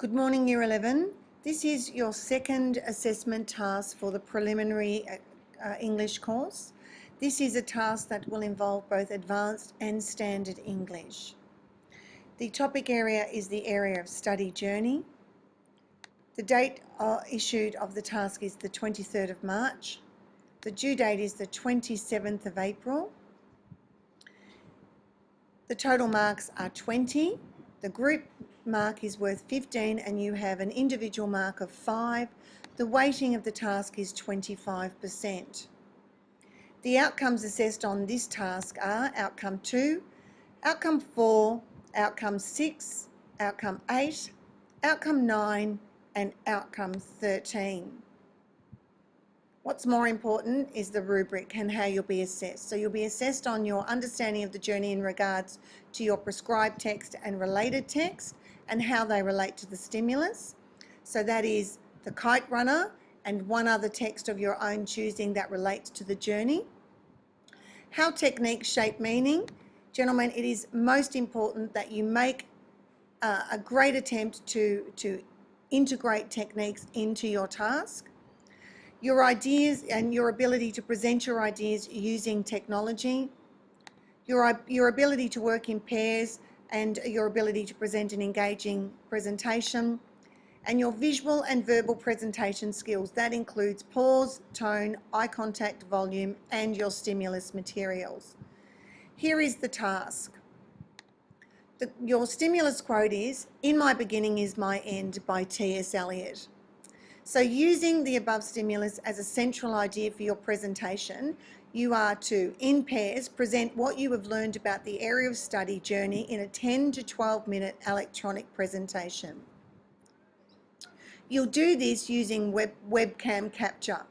Good morning, Year 11. This is your second assessment task for the preliminary English course. This is a task that will involve both advanced and standard English. The topic area is the area of study journey. The date issued of the task is the 23rd of March. The due date is the 27th of April. The total marks are 20. The group mark is worth 15 and you have an individual mark of 5. The weighting of the task is 25%. The outcomes assessed on this task are outcome 2, outcome 4, outcome 6, outcome 8, outcome 9 and outcome 13. What's more important is the rubric and how you'll be assessed. So you'll be assessed on your understanding of the journey in regards to your prescribed text and related text and how they relate to the stimulus. So that is the kite runner and one other text of your own choosing that relates to the journey. How techniques shape meaning. Gentlemen, it is most important that you make a great attempt to integrate techniques into your task. Your ideas and your ability to present your ideas using technology, your ability to work in pairs and your ability to present an engaging presentation, and your visual and verbal presentation skills. That includes pause, tone, eye contact, volume, and your stimulus materials. Here is the task. Your stimulus quote is, "In my beginning is my end" by T.S. Eliot. So using the above stimulus as a central idea for your presentation, you are to, in pairs, present what you have learned about the area of study journey in a 10 to 12 minute electronic presentation. You'll do this using webcam capture,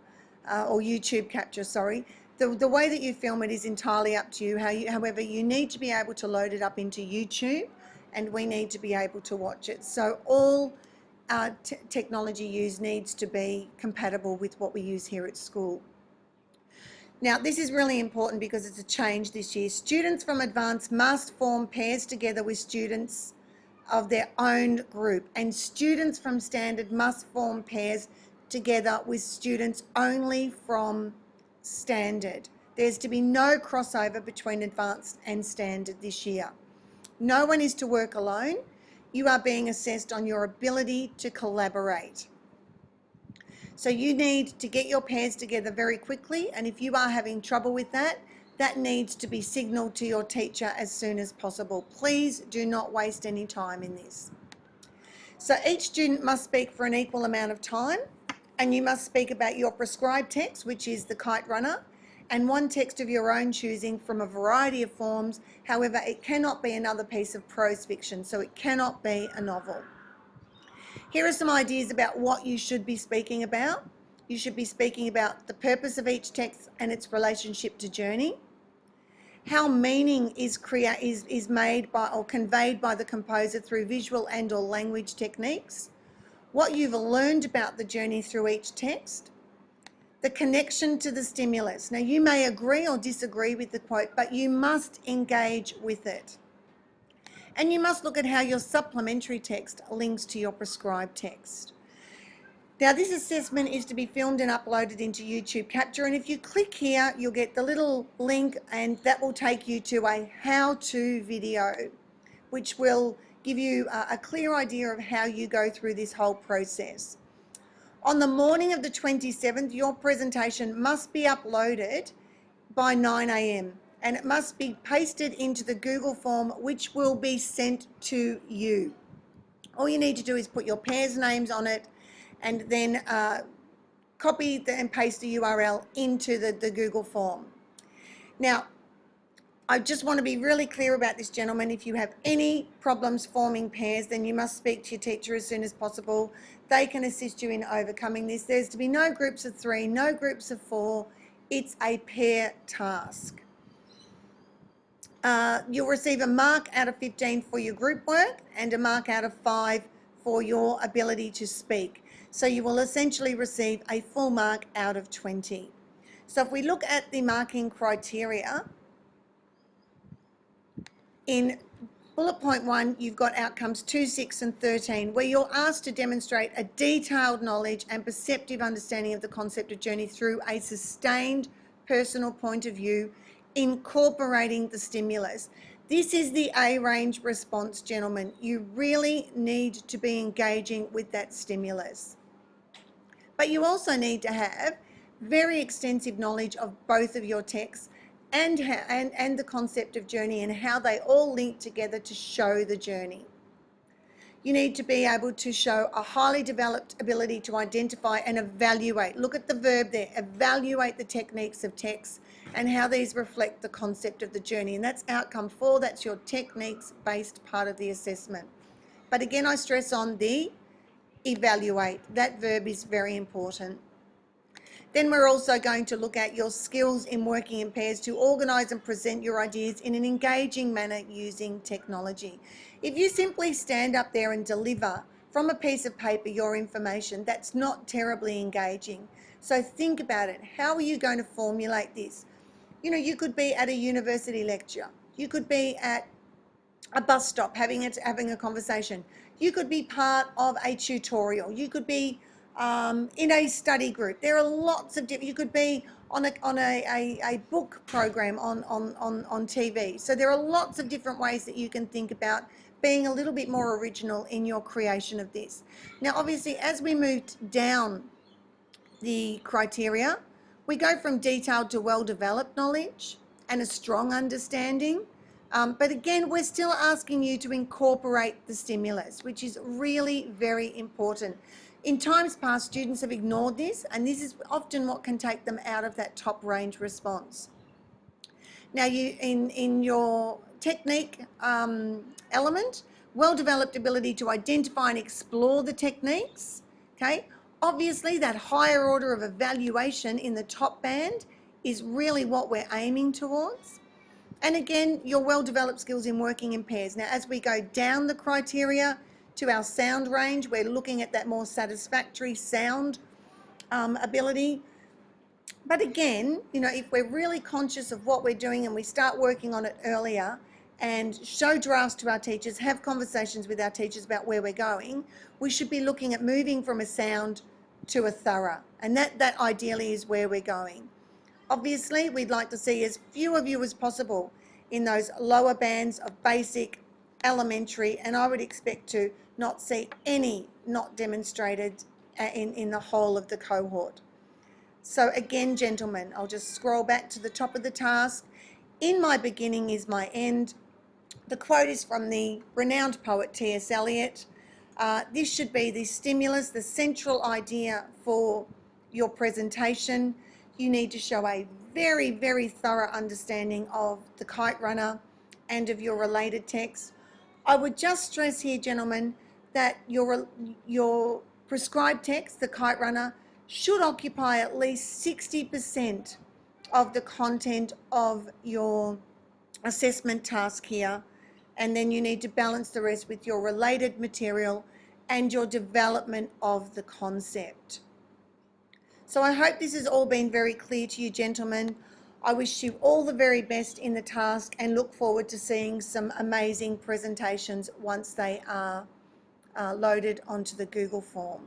or YouTube capture, sorry. The way that you film it is entirely up to you. However, you need to be able to load it up into YouTube and we need to be able to watch it. So all technology used needs to be compatible with what we use here at school. Now, this is really important because it's a change this year. Students from advanced must form pairs together with students of their own group, and students from standard must form pairs together with students only from standard. There's to be no crossover between advanced and standard this year. No one is to work alone. You are being assessed on your ability to collaborate. So you need to get your pairs together very quickly, and if you are having trouble with that, that needs to be signalled to your teacher as soon as possible. Please do not waste any time in this. So each student must speak for an equal amount of time, and you must speak about your prescribed text, which is the kite runner, and one text of your own choosing from a variety of forms. However, it cannot be another piece of prose fiction, so it cannot be a novel. Here are some ideas about what you should be speaking about. You should be speaking about the purpose of each text and its relationship to journey, how meaning is made by or conveyed by the composer through visual and or language techniques, what you've learned about the journey through each text, the connection to the stimulus. Now, you may agree or disagree with the quote, but you must engage with it. And you must look at how your supplementary text links to your prescribed text. Now, this assessment is to be filmed and uploaded into YouTube Capture, and if you click here, you'll get the little link and that will take you to a how-to video, which will give you a clear idea of how you go through this whole process. On the morning of the 27th, your presentation must be uploaded by 9 a.m. and it must be pasted into the Google form, which will be sent to you. All you need to do is put your pairs' names on it and then copy and paste the URL into the Google form. Now, I just want to be really clear about this, gentlemen. If you have any problems forming pairs, then you must speak to your teacher as soon as possible. They can assist you in overcoming this. There's to be no groups of 3, no groups of 4. It's a pair task. You'll receive a mark out of 15 for your group work and a mark out of 5 for your ability to speak. So you will essentially receive a full mark out of 20. So if we look at the marking criteria, in Bullet point 1, you've got outcomes 2, 6 and 13, where you're asked to demonstrate a detailed knowledge and perceptive understanding of the concept of journey through a sustained personal point of view, incorporating the stimulus. This is the A range response, gentlemen. You really need to be engaging with that stimulus. But you also need to have very extensive knowledge of both of your texts and the concept of journey and how they all link together to show the journey. You need to be able to show a highly developed ability to identify and evaluate. Look at the verb there, evaluate the techniques of text and how these reflect the concept of the journey. And that's outcome 4, that's your techniques-based part of the assessment. But again, I stress on the evaluate. That verb is very important. Then we're also going to look at your skills in working in pairs to organise and present your ideas in an engaging manner using technology. If you simply stand up there and deliver from a piece of paper your information, that's not terribly engaging. So think about it. How are you going to formulate this? You know, you could be at a university lecture. You could be at a bus stop having a conversation. You could be part of a tutorial. You could be in a study group. There are lots of different, you could be on a book program on TV. So there are lots of different ways that you can think about being a little bit more original in your creation of this. Now, obviously, as we moved down the criteria, we go from detailed to well-developed knowledge and a strong understanding. But again, we're still asking you to incorporate the stimulus, which is really very important. In times past, students have ignored this, and this is often what can take them out of that top range response. Now, you in your technique element, well-developed ability to identify and explore the techniques, okay? Obviously, that higher order of evaluation in the top band is really what we're aiming towards. And again, your well-developed skills in working in pairs. Now, as we go down the criteria to our sound range, we're looking at that more satisfactory sound ability. But again, you know, if we're really conscious of what we're doing and we start working on it earlier and show drafts to our teachers, have conversations with our teachers about where we're going, we should be looking at moving from a sound to a thorough. And that ideally is where we're going. Obviously, we'd like to see as few of you as possible in those lower bands of basic, elementary, and I would expect to not see any not demonstrated in the whole of the cohort. So again, gentlemen, I'll just scroll back to the top of the task. In my beginning is my end. The quote is from the renowned poet T.S. Eliot. This should be the stimulus, the central idea for your presentation. You need to show a very, very thorough understanding of the kite runner and of your related texts. I would just stress here, gentlemen, that your prescribed text, the kite runner, should occupy at least 60% of the content of your assessment task here. And then you need to balance the rest with your related material and your development of the concept. So I hope this has all been very clear to you, gentlemen. I wish you all the very best in the task and look forward to seeing some amazing presentations once they are loaded onto the Google form.